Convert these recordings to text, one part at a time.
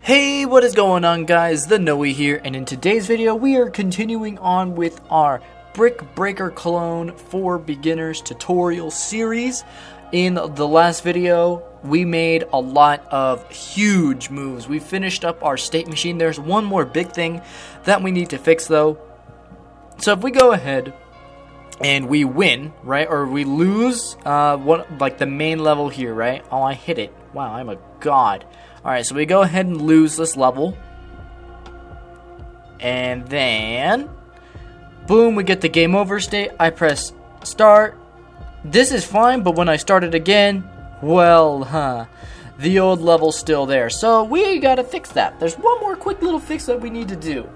Hey, what is going on, guys? TheKnowee here, and in today's video we are continuing on with our Brick Breaker Clone for Beginners tutorial series. In the last video we made a lot of huge moves. We finished up our state machine. There's one more big thing that we need to fix though. So if we go ahead and we win, right, or we lose like the main level here, right? Oh, I hit it. Wow, I'm a god. Alright, so we go ahead and lose this level. And then, boom, we get the game over state. I press start. This is fine, but when I start it again, well, the old level's still there. So we gotta fix that. There's one more quick little fix that we need to do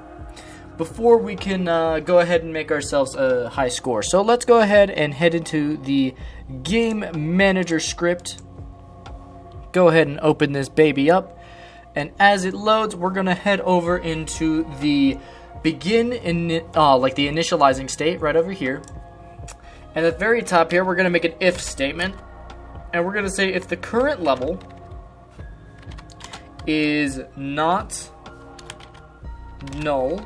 before we can go ahead and make ourselves a high score. So let's go ahead and head into the game manager script. Go ahead and open this baby up, and as it loads we're gonna head over into the begin like the initializing state right over here, and at the very top here we're gonna make an if statement, and we're gonna say if the current level is not null,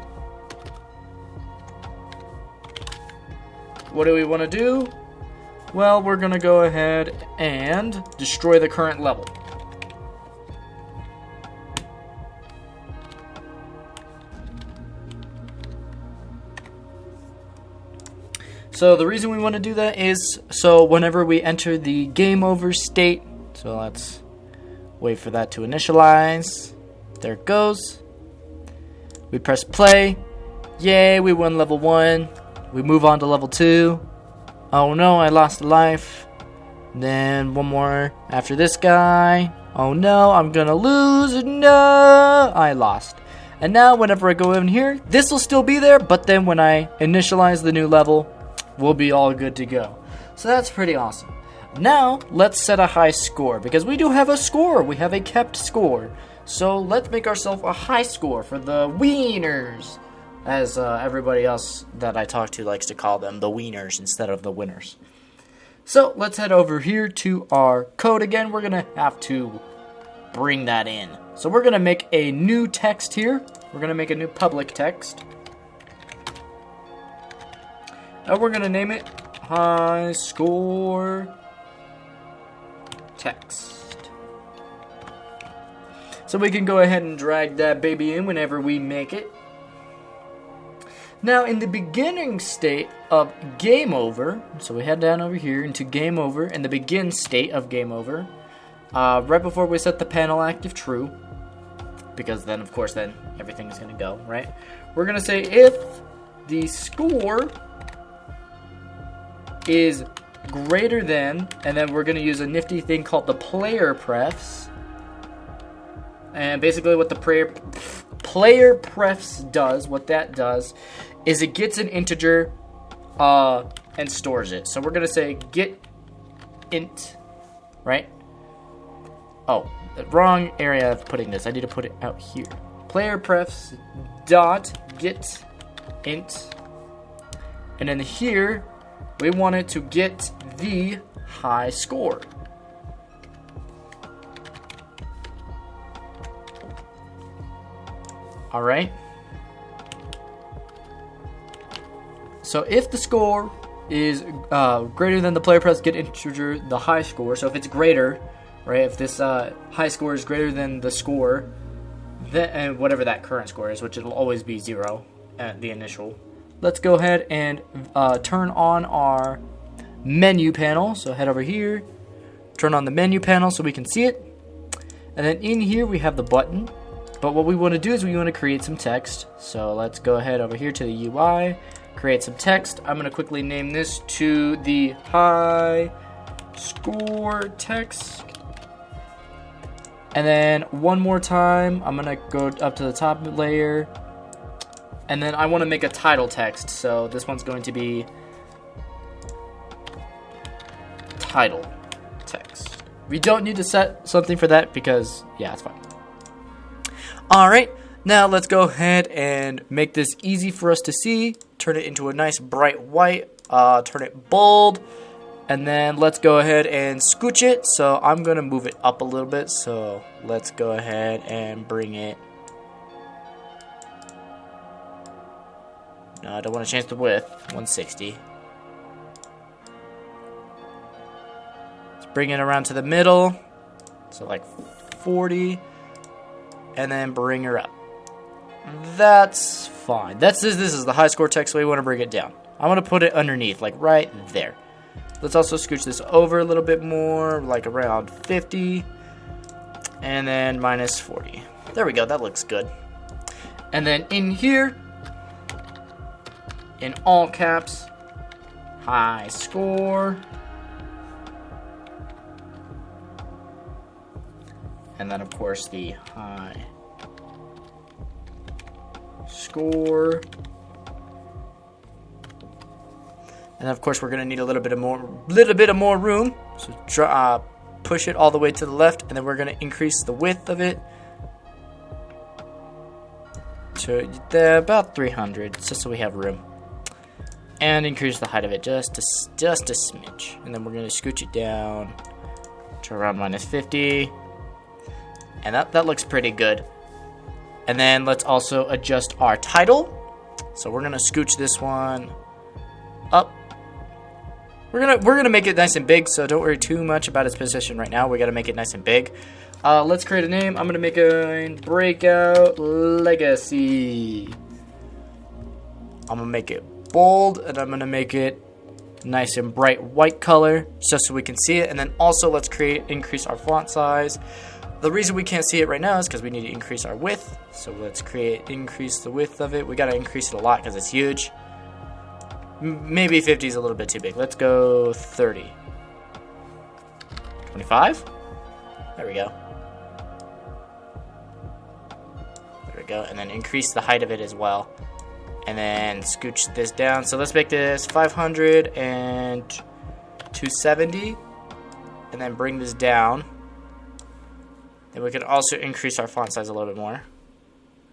what do we want to do? Well, we're gonna go ahead and destroy the current level. So the reason we want to do that is so whenever we enter the game over state, so let's wait for that to initialize. There it goes. We press play. Yay, we won level 1. We move on to level 2. Oh no, I lost a life. Then one more after this guy. Oh no, I'm gonna lose. No, I lost. And now whenever I go in here, this will still be there, but then when I initialize the new level, we'll be all good to go. So that's pretty awesome. Now let's set a high score, because we do have a score. We have a kept score. So let's make ourselves a high score for the wieners, as everybody else that I talk to likes to call them, the wieners instead of the winners. So let's head over here to our code again. We're gonna have to bring that in. So we're gonna make a new text here. We're gonna make a new public text. And we're gonna name it high score text. So we can go ahead and drag that baby in whenever we make it. Now, in the beginning state of game over, so we head down over here into game over, in the begin state of game over, right before we set the panel active true, because then, of course, then everything is going to go, right? We're going to say if the score is greater than, and then we're going to use a nifty thing called the player prefs, and basically what the player prefs does, what that does, is it gets an integer and stores it. So we're going to say get int, right? Oh, the wrong area of putting this. I need to put it out here. Player prefs dot get int. And then here, we want it to get the high score. All right. So if the score is greater than the player prefs get integer the high score, so if it's greater, right, if this high score is greater than the score, then, and whatever that current score is, which it'll always be 0 at the initial, let's go ahead and turn on our menu panel. So head over here, turn on the menu panel so we can see it, and then in here we have the button. But what we want to do is we want to create some text. So let's go ahead over here to the UI, create some text. I'm going to quickly name this to the high score text. And then one more time, I'm going to go up to the top layer. And then I want to make a title text. So this one's going to be title text. We don't need to set something for that because, yeah, it's fine. Alright, now let's go ahead and make this easy for us to see. Turn it into a nice bright white, turn it bold, And then let's go ahead and scooch it. So I'm going to move it up a little bit. So let's go ahead and bring it. No, I don't want to change the width. 160. Let's bring it around to the middle. So like 40. And then bring her up. That's fine. This is the high score text, so we want to bring it down. I want to put it underneath, like right there. Let's also scooch this over a little bit more, like around 50. And then minus 40. There we go, that looks good. And then in here, in all caps, high score. And then of course the high score. And of course we're going to need a little bit of more room. So push it all the way to the left, and then we're going to increase the width of it to about 300, just so we have room. And increase the height of it just a smidge. And then we're going to scooch it down to around minus 50. And that looks pretty good. And then let's also adjust our title. So we're gonna scooch this one up. We're gonna make it nice and big, so don't worry too much about its position right now. We gotta make it nice and big. Let's create a name. I'm gonna make a Breakout Legacy. I'm gonna make it bold, and I'm gonna make it nice and bright white color, just so we can see it. And then also let's increase our font size. The reason we can't see it right now is because we need to increase our width. So let's increase the width of it. We got to increase it a lot because it's huge. Maybe 50 is a little bit too big. Let's go 30. 25? There we go. There we go. And then increase the height of it as well. And then scooch this down. So let's make this 500 and 270. And then bring this down. Then we can also increase our font size a little bit more.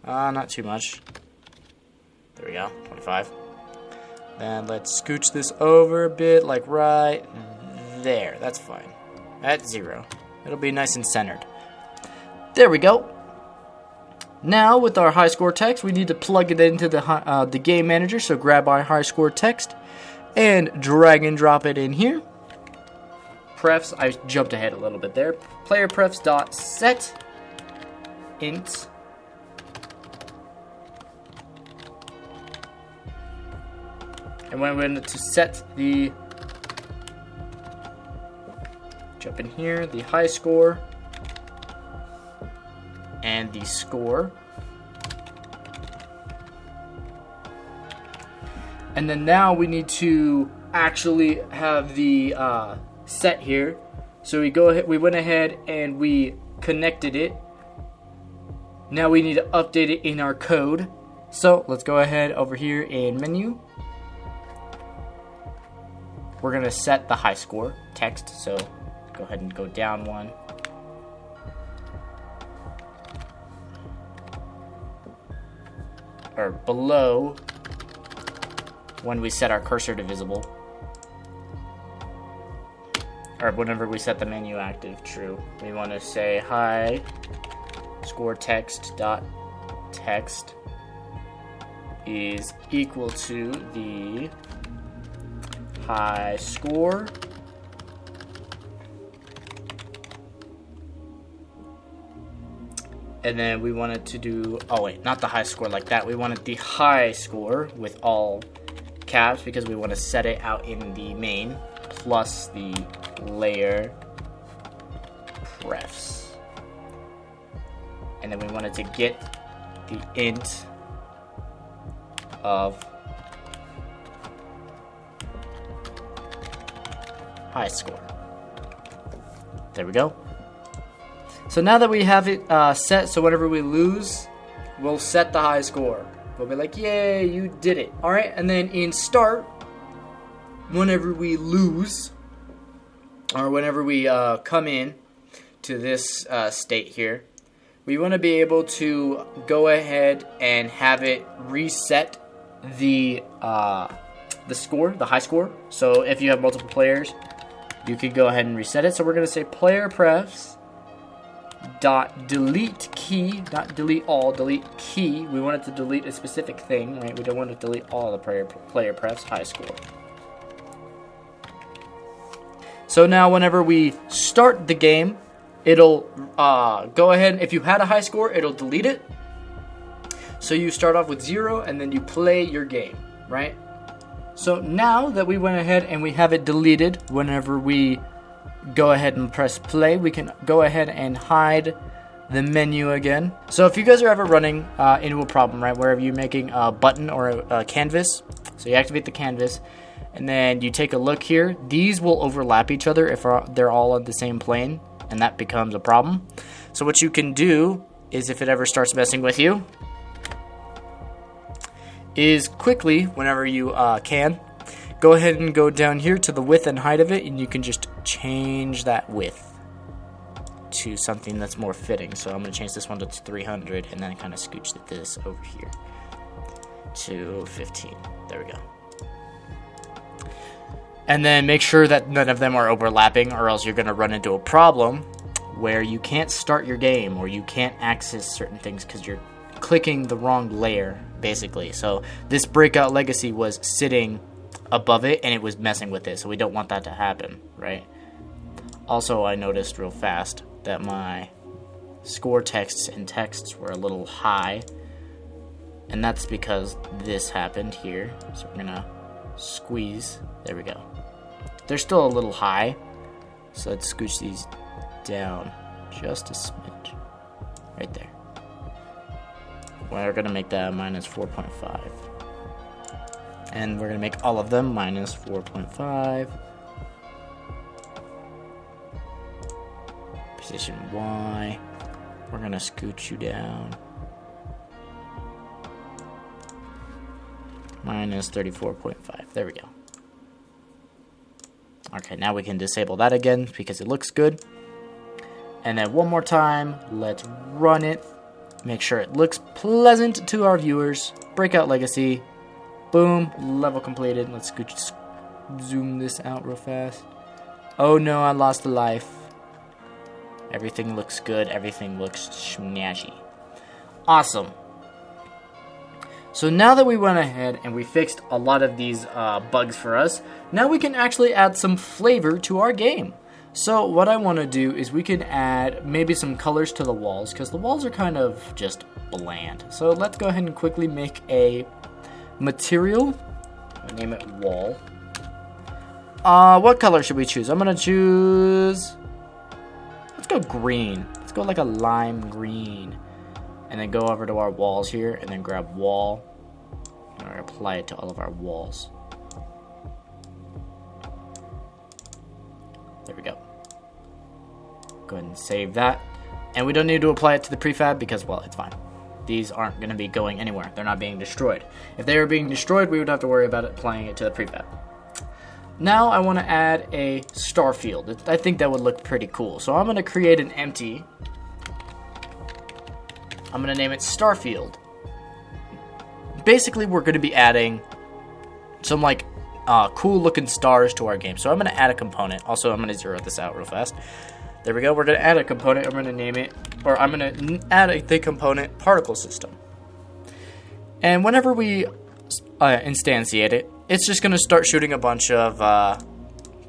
Not too much. There we go, 25. Then let's scooch this over a bit, like right there. That's fine. At 0. It'll be nice and centered. There we go. Now with our high score text, we need to plug it into the game manager. So grab our high score text and drag and drop it in here. Prefs, I jumped ahead a little bit there. Player prefs dot set int and when we're going to set the jump in here, the high score and the score, and then now we need to actually have the set here. So we went ahead and we connected it. Now we need to update it in our code. So let's go ahead over here in menu. We're gonna set the high score text. So go ahead and go down one. Or below when we set our cursor to visible. Or whenever we set the menu active true, we want to say high score text dot text is equal to the high score and then we wanted to do, oh wait, not the high score like that. We wanted the high score with all caps because we want to set it out in the main plus the layer prefs. And then we wanted to get the int of high score. There we go. So now that we have it set, so whenever we lose, we'll set the high score. We'll be like, yay, you did it. Alright, and then in start, whenever we lose, or whenever we come in to this state here, we want to be able to go ahead and have it reset the score, the high score. So if you have multiple players, you could go ahead and reset it. So we're going to say player prefs dot delete key, not delete all, delete key. We want it to delete a specific thing, right? We don't want to delete all the player prefs, high score. So now whenever we start the game, it'll go ahead, if you had a high score, it'll delete it. So you start off with 0 and then you play your game, right? So now that we went ahead and we have it deleted, whenever we go ahead and press play, we can go ahead and hide the menu again. So if you guys are ever running into a problem, right, wherever you're making a button or a canvas, so you activate the canvas, and then you take a look here, these will overlap each other if they're all on the same plane, and that becomes a problem. So what you can do is, if it ever starts messing with you, is quickly, whenever you can, go ahead and go down here to the width and height of it, and you can just change that width to something that's more fitting. So I'm going to change this one to 300, and then kind of scooch this over here to 15. There we go. And then make sure that none of them are overlapping, or else you're going to run into a problem where you can't start your game or you can't access certain things because you're clicking the wrong layer, basically. So this breakout legacy was sitting above it and it was messing with it, so we don't want that to happen, right? Also, I noticed real fast that my score texts and texts were a little high, and that's because this happened here. So we're gonna squeeze. There we go. They're still a little high, so let's scooch these down just a smidge right there. We're gonna make that minus 4.5, and we're gonna make all of them minus 4.5. Position Y, we're gonna scooch you down minus 34.5. There we go. Okay, now we can disable that again because it looks good. And then one more time, let's run it. Make sure it looks pleasant to our viewers. Breakout legacy. Boom, level completed. Let's zoom this out real fast. Oh no, I lost a life. Everything looks good. Everything looks snazzy. Awesome. So now that we went ahead and we fixed a lot of these bugs for us, now we can actually add some flavor to our game. So what I want to do is we can add maybe some colors to the walls, because the walls are kind of just bland. So let's go ahead and quickly make a material. I'll name it wall. What color should we choose? I'm going to choose... let's go green. Let's go like a lime green. And then go over to our walls here, and then grab wall, and apply it to all of our walls. There we go. Go ahead and save that. And we don't need to apply it to the prefab because, well, it's fine. These aren't going to be going anywhere. They're not being destroyed. If they were being destroyed, we would have to worry about it applying it to the prefab. Now I want to add a star field. I think that would look pretty cool. So I'm going to create an empty. I'm going to name it Starfield. Basically, we're going to be adding some like cool looking stars to our game. So I'm going to add a component. Also, I'm going to zero this out real fast. There we go. We're going to add a component. I'm going to name it, or I'm going to add the component particle system. And whenever we instantiate it, it's just going to start shooting a bunch of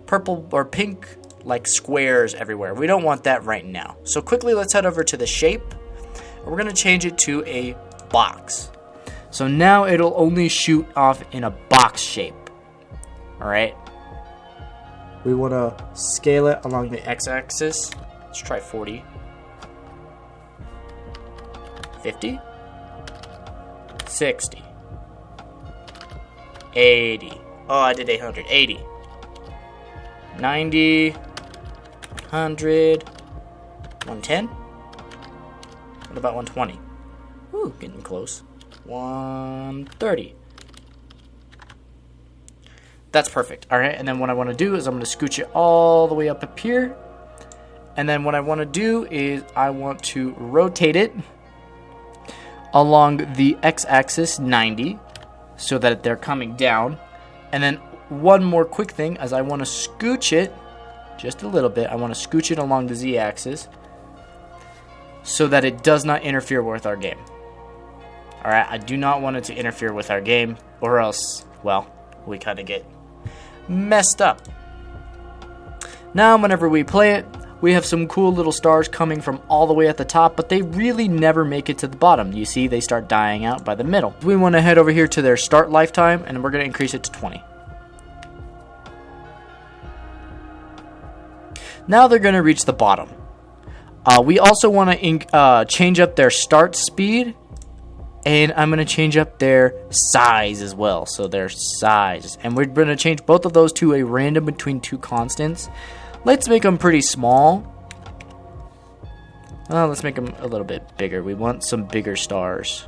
purple or pink like squares everywhere. We don't want that right now. So quickly, let's head over to the shape. We're going to change it to a box. So now it'll only shoot off in a box shape. Alright. We want to scale it along the x-axis. Let's try 40. 50. 60. 80. Oh, I did 800. 80. 90. 100. 110. What about 120? Ooh, getting close. 130. That's perfect. All right, and then what I want to do is I'm going to scooch it all the way up here. And then what I want to do is I want to rotate it along the x-axis 90 so that they're coming down. And then one more quick thing is I want to scooch it just a little bit. I want to scooch it along the Z-axis so that it does not interfere with our game. Alright, I do not want it to interfere with our game, or else, well, we kind of get messed up. Now, whenever we play it, we have some cool little stars coming from all the way at the top, but they really never make it to the bottom. You see, they start dying out by the middle. We want to head over here to their start lifetime, and we're going to increase it to 20. Now they're going to reach the bottom. We also want to change up their start speed, and I'm going to change up their size as well. So their size. And we're going to change both of those to a random between two constants. Let's make them pretty small. Let's make them a little bit bigger. We want some bigger stars.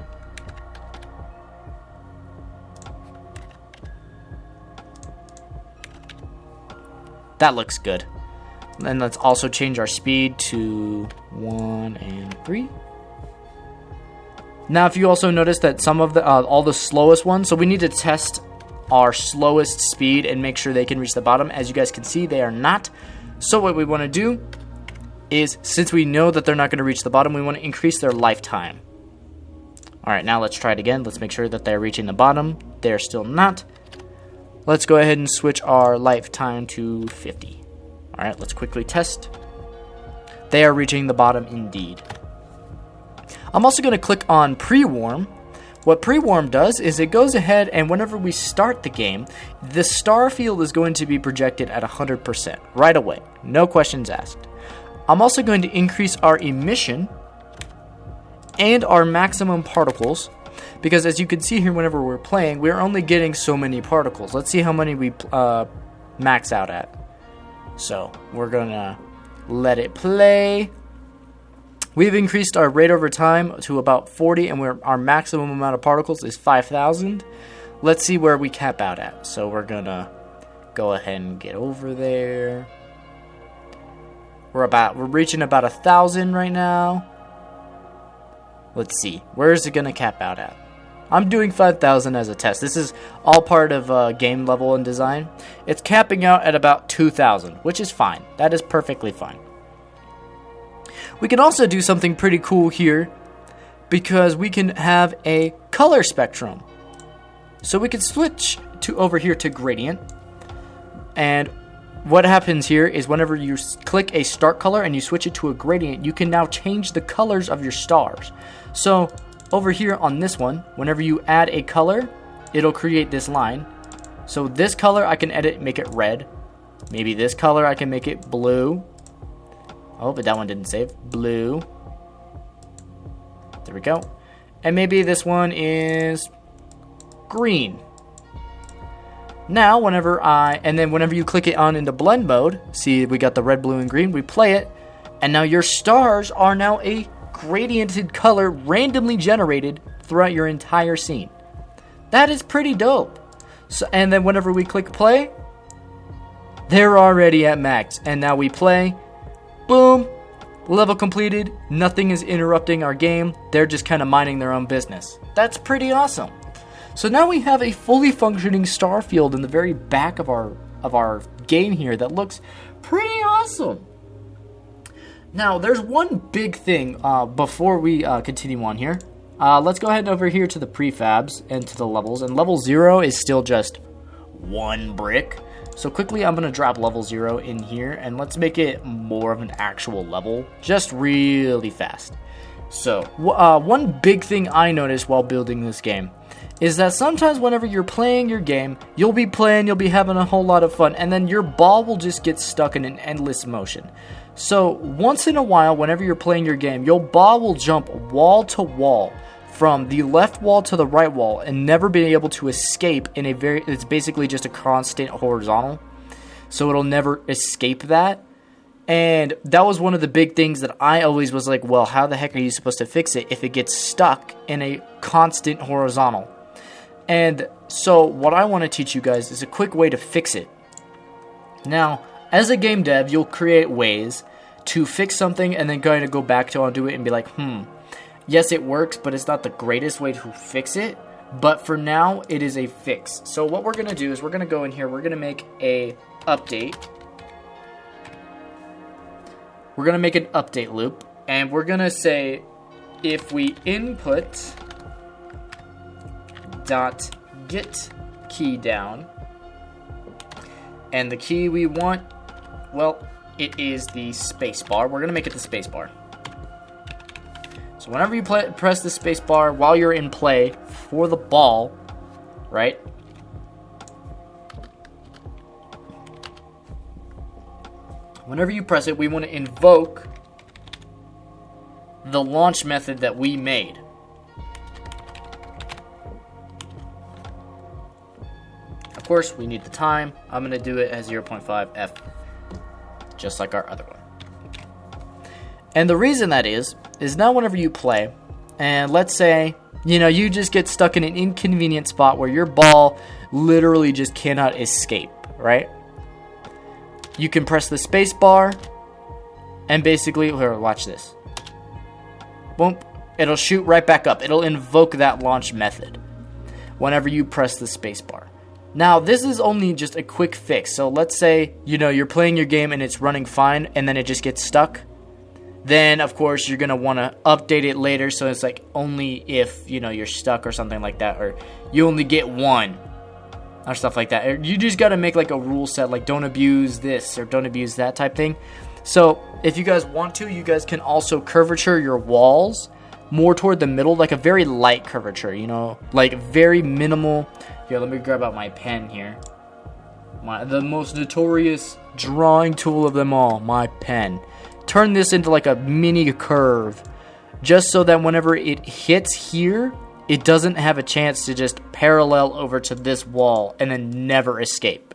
That looks good. And let's also change our speed to 1 and 3. Now, if you also notice that some of the all the slowest ones, so we need to test our slowest speed and make sure they can reach the bottom. As you guys can see, they are not. So what we want to do is, since we know that they're not going to reach the bottom, we want to increase their lifetime. Alright, now let's try it again. Let's make sure that they're reaching the bottom. They're still not. Let's go ahead and switch our lifetime to 50. Alright, let's quickly test. They are reaching the bottom indeed. I'm also going to click on pre-warm. What pre-warm does is it goes ahead, and whenever we start the game, the star field is going to be projected at 100% right away. No questions asked. I'm also going to increase our emission and our maximum particles, because as you can see here, whenever we're playing, we're only getting so many particles. Let's see how many we max out at. So we're going to let it play. We've increased our rate over time to about 40, and our maximum amount of particles is 5,000. Let's see where we cap out at. So we're going to go ahead and get over there. We're reaching about 1,000 right now. Let's see. Where is it going to cap out at? I'm doing 5,000 as a test. This is all part of game level and design. It's capping out at about 2,000, which is fine. That is perfectly fine. We can also do something pretty cool here, because we can have a color spectrum. So we can switch over here to gradient, and what happens here is whenever you click a start color and you switch it to a gradient, you can now change the colors of your stars. So over here on this one, whenever you add a color, it'll create this line. So this color I can edit, make it red. Maybe this color I can make it blue. Oh, but that one didn't save. Blue. There we go. And maybe this one is green. Now, whenever you click it on into blend mode, see we got the red, blue, and green, we play it, and now your stars are now a gradiented color randomly generated throughout your entire scene. That is pretty dope. So, and then whenever we click play, they're already at max. And now we play, boom, level completed, nothing is interrupting our game, they're just kind of minding their own business. That's pretty awesome. So now we have a fully functioning star field in the very back of our game here that looks pretty awesome. Now, there's one big thing before we continue on here. Let's go ahead over here to the prefabs and to the levels. And level 0 is still just one brick. So quickly, I'm going to drop level 0 in here, and let's make it more of an actual level, just really fast. So, one big thing I noticed while building this game is that sometimes whenever you're playing your game, you'll be having a whole lot of fun, and then your ball will just get stuck in an endless motion. So, once in a while, whenever you're playing your game, your ball will jump wall to wall, from the left wall to the right wall, and never be able to escape it's basically just a constant horizontal. So it'll never escape that. And that was one of the big things that I always was like, well, how the heck are you supposed to fix it if it gets stuck in a constant horizontal? And so what I want to teach you guys is a quick way to fix it. Now, as a game dev, you'll create ways to fix something and then kind of go back to undo it and be like, yes, it works, but it's not the greatest way to fix it. But for now, it is a fix. So what we're going to do is we're going to go in here. We're going to make a update. we're going to make an update loop, and we're going to say if we input dot get key down, and the key we want, well, it is the space bar. We're going to make it the space bar. So whenever you press the space bar while you're in play for the ball, right? Whenever you press it, we want to invoke the launch method that we made. Of course, we need the time. I'm going to do it as 0.5 F, just like our other one. And the reason that is now whenever you play, and let's say, you just get stuck in an inconvenient spot where your ball literally just cannot escape, right? You can press the space bar, and basically, here, watch this. Boom, it'll shoot right back up. It'll invoke that launch method whenever you press the space bar. Now, this is only just a quick fix. So let's say, you're playing your game and it's running fine, and then it just gets stuck. Then, of course, you're going to want to update it later, so it's like only if, you're stuck or something like that, or you only get one, or stuff like that. Or you just got to make like a rule set, like don't abuse this or don't abuse that type thing. So if you guys want to, you guys can also curvature your walls more toward the middle, like a very light curvature, like very minimal. Here, let me grab out my pen here. The most notorious drawing tool of them all, my pen. Turn this into like a mini curve, just so that whenever it hits here, it doesn't have a chance to just parallel over to this wall and then never escape,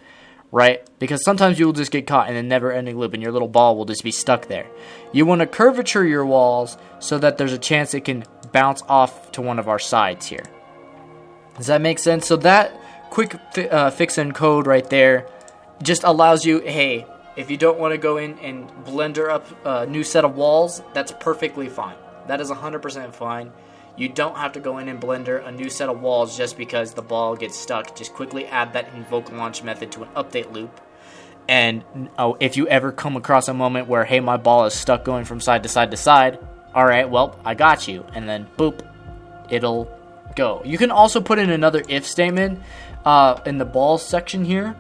right? Because sometimes you'll just get caught in a never-ending loop and your little ball will just be stuck there. You want to curvature your walls so that there's a chance it can bounce off to one of our sides here. Does that make sense? So that quick fix in code right there just allows you, hey, if you don't want to go in and blender up a new set of walls, that's perfectly fine. That is 100% fine. You don't have to go in and blender a new set of walls just because the ball gets stuck. Just quickly add that invoke launch method to an update loop. And if you ever come across a moment where, hey, my ball is stuck going from side to side to side, all right, well, I got you. And then, boop, it'll go. You can also put in another if statement in the ball section here.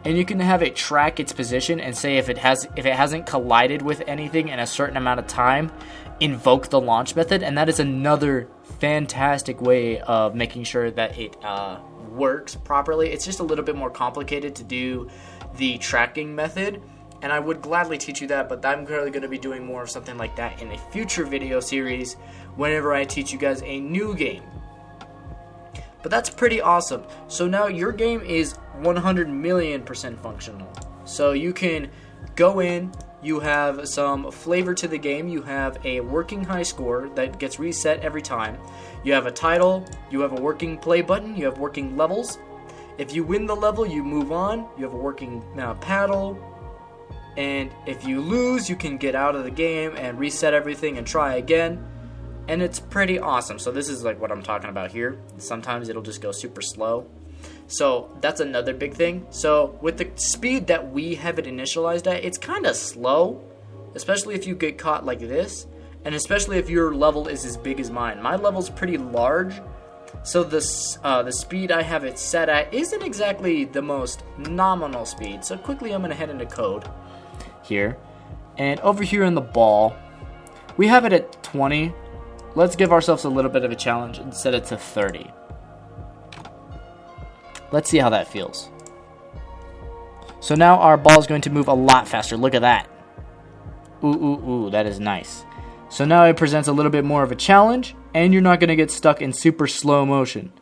And you can have it track its position and say if it hasn't collided with anything in a certain amount of time, invoke the launch method. And that is another fantastic way of making sure that it works properly. It's just a little bit more complicated to do the tracking method, and I would gladly teach you that, but I'm currently going to be doing more of something like that in a future video series whenever I teach you guys a new game. But that's pretty awesome. So now your game is 100,000,000% functional. So you can go in, you have some flavor to the game, you have a working high score that gets reset every time, you have a title, you have a working play button, you have working levels. If you win the level, you move on, you have a working paddle, and if you lose, you can get out of the game and reset everything and try again. And it's pretty awesome. So this is like what I'm talking about here. Sometimes it'll just go super slow. So that's another big thing. So with the speed that we have it initialized at, it's kind of slow, especially if you get caught like this, and especially if your level is as big as mine. My level's pretty large, so the speed I have it set at isn't exactly the most nominal speed. So quickly I'm going to head into code here. And over here in the ball, we have it at 20. Let's give ourselves a little bit of a challenge and set it to 30. Let's see how that feels. So now our ball is going to move a lot faster. Look at that. Ooh, that is nice. So now it presents a little bit more of a challenge, and you're not going to get stuck in super slow motion.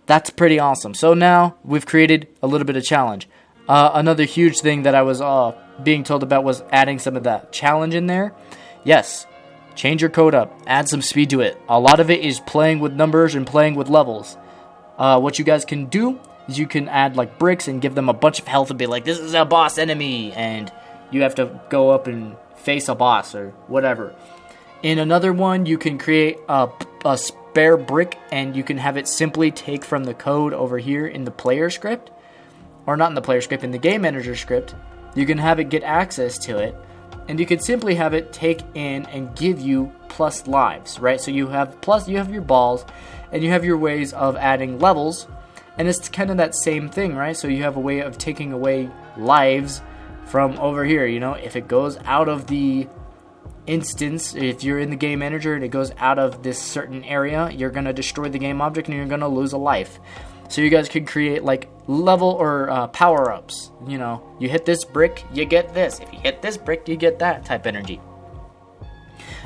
That's pretty awesome. So now we've created a little bit of challenge. Another huge thing that I was being told about was adding some of that challenge in there. Yes. Change your code up. Add some speed to it. A lot of it is playing with numbers and playing with levels. What you guys can do is you can add like bricks and give them a bunch of health and be like, this is a boss enemy, and you have to go up and face a boss or whatever. In another one, you can create a spare brick, and you can have it simply take from the code over here in the player script, or not in the player script, in the game manager script. You can have it get access to it, and you can simply have it take in and give you plus lives, right? So you have your balls, and you have your ways of adding levels, and it's kind of that same thing, right? So you have a way of taking away lives from over here, you know, if it goes out of the instance, if you're in the game manager and it goes out of this certain area, you're going to destroy the game object and you're going to lose a life. So you guys could create like level or power-ups. You know, you hit this brick, you get this. If you hit this brick, you get that type energy.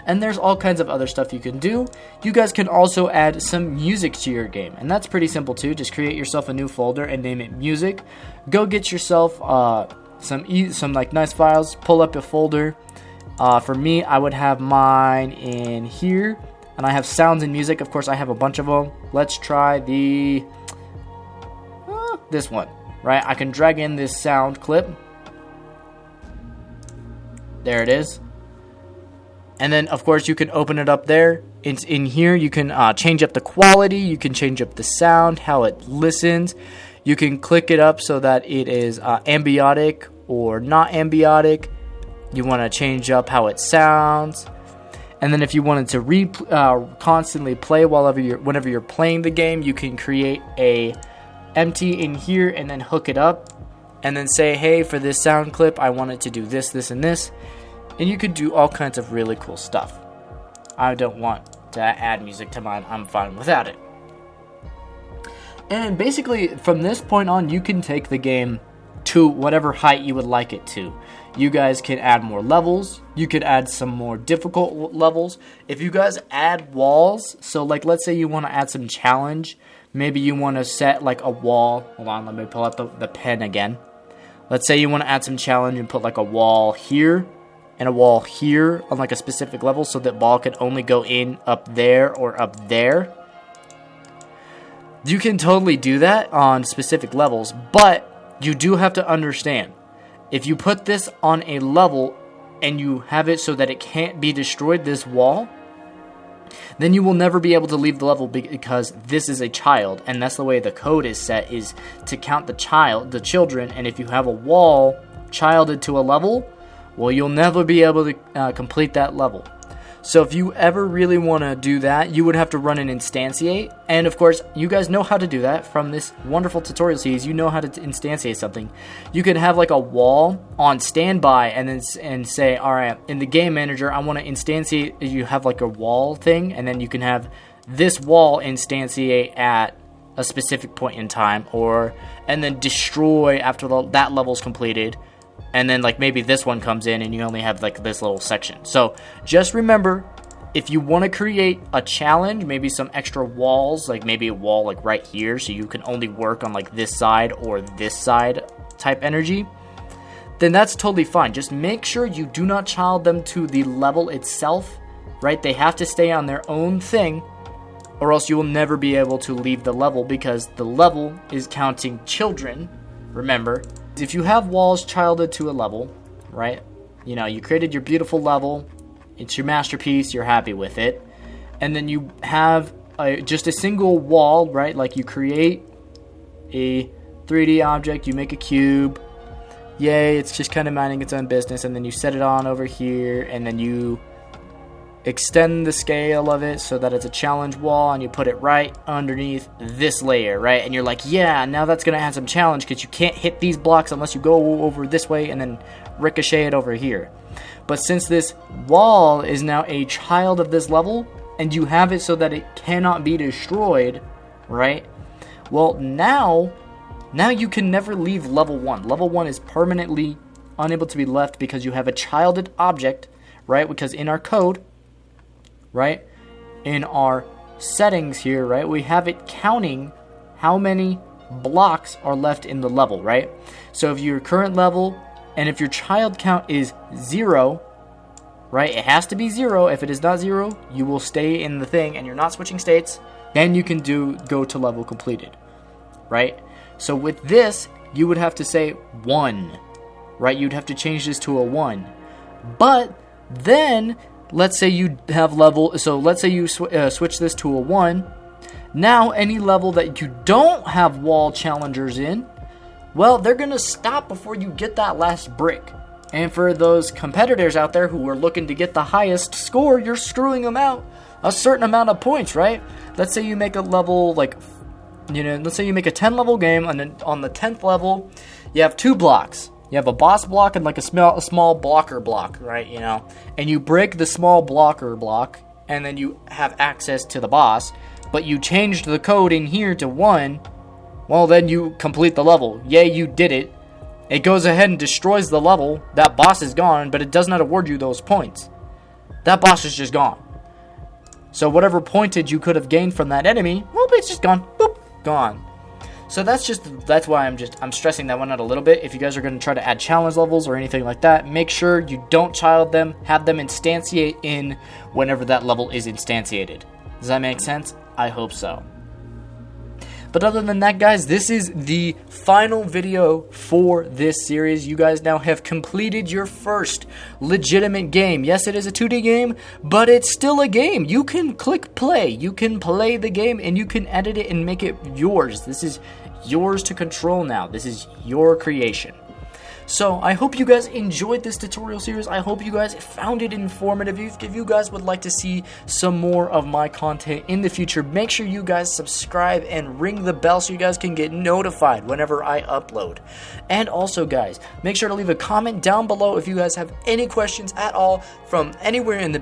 And there's all kinds of other stuff you can do. You guys can also add some music to your game, and that's pretty simple too. Just create yourself a new folder and name it music. Go get yourself some like nice files. Pull up a folder. For me, I would have mine in here, and I have sounds and music. Of course, I have a bunch of them. Let's try this one, right? I can drag in this sound clip. There it is. And then, of course, you can open it up there. It's in here. You can change up the quality. You can change up the sound, how it listens. You can click it up so that it is ambiotic or not ambiotic. You want to change up how it sounds. And then if you wanted to constantly play whenever you're playing the game, you can create a empty in here and then hook it up. And then say, hey, for this sound clip, I want it to do this, this, and this. And you could do all kinds of really cool stuff. I don't want to add music to mine. I'm fine without it. And basically, from this point on, you can take the game to whatever height you would like it to. You guys can add more levels. You could add some more difficult levels. If you guys add walls, so like let's say you want to add some challenge. Maybe you want to set like a wall. Hold on, let me pull out the pen again. Let's say you want to add some challenge and put like a wall here and a wall here on like a specific level so that ball can only go in up there or up there. You can totally do that on specific levels, but you do have to understand, if you put this on a level and you have it so that it can't be destroyed, this wall, then you will never be able to leave the level because this is a child, and that's the way the code is set, is to count the children, and if you have a wall childed to a level, well, you'll never be able to complete that level. So if you ever really want to do that, you would have to run an instantiate. And of course, you guys know how to do that from this wonderful tutorial series. You know how to instantiate something. You can have like a wall on standby and say, all right, in the game manager, I want to instantiate. You have like a wall thing, and then you can have this wall instantiate at a specific point in time, and then destroy after that level's completed. And then like maybe this one comes in and you only have like this little section. So just remember, if you want to create a challenge, maybe some extra walls, like maybe a wall like right here, so you can only work on like this side or this side type energy, then that's totally fine. Just make sure you do not child them to the level itself, right? They have to stay on their own thing, or else you will never be able to leave the level, because the level is counting children, remember. If you have walls childed to a level, right, you know, you created your beautiful level, it's your masterpiece, you're happy with it, and then you have just a single wall, right, like you create a 3D object, you make a cube, yay, it's just kind of minding its own business, and then you set it on over here, and then you extend the scale of it so that it's a challenge wall, and you put it right underneath this layer, right? And you're like, yeah, now that's going to add some challenge because you can't hit these blocks unless you go over this way and then ricochet it over here. But since this wall is now a child of this level, and you have it so that it cannot be destroyed, right? Well, now you can never leave level 1. Level 1 is permanently unable to be left because you have a childed object, right? Because in our code, right, in our settings here, right, we have it counting how many blocks are left in the level, right? So if your current level, and if your child count is 0, right, it has to be 0. If it is not 0, you will stay in the thing and you're not switching states. Then you can go to level completed, right? So with this, you would have to say 1, right? You'd have to change this to a 1. But then let's say you have level, so let's say you switch this to a 1. Now, any level that you don't have wall challengers in, well, they're going to stop before you get that last brick, And for those competitors out there who are looking to get the highest score, you're screwing them out a certain amount of points, right? Let's say you make a level like, let's say you make a 10 level game, and then on the 10th level, you have 2 blocks. You have a boss block and like a small blocker block, right? And you break the small blocker block, and then you have access to the boss, but you changed the code in here to 1, well, then you complete the level. Yay, you did it. It goes ahead and destroys the level. That boss is gone, but it does not award you those points. That boss is just gone. So whatever pointage you could have gained from that enemy, well, it's just gone. Boop, gone. So that's why I'm stressing that one out a little bit. If you guys are going to try to add challenge levels or anything like that, make sure you don't child them. Have them instantiate in whenever that level is instantiated. Does that make sense? I hope so. But other than that, guys, this is the final video for this series. You guys now have completed your first legitimate game. Yes, it is a 2D game, but it's still a game. You can click play. You can play the game, and you can edit it and make it yours. This is yours to control now. This is your creation. So I hope you guys enjoyed this tutorial series. I hope you guys found it informative. If you guys would like to see some more of my content in the future, make sure you guys subscribe and ring the bell so you guys can get notified whenever I upload. And also, guys, make sure to leave a comment down below if you guys have any questions at all from anywhere in the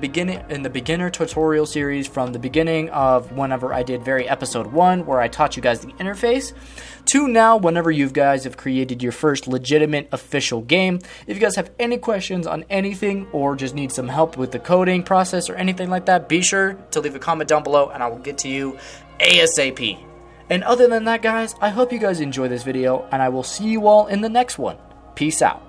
beginner tutorial series, from the beginning of whenever I did episode 1 where I taught you guys the interface, to now whenever you guys have created your first legitimate official game. If you guys have any questions on anything or just need some help with the coding process or anything like that, be sure to leave a comment down below and I will get to you ASAP. And other than that, guys, I hope you guys enjoy this video, and I will see you all in the next one. Peace out.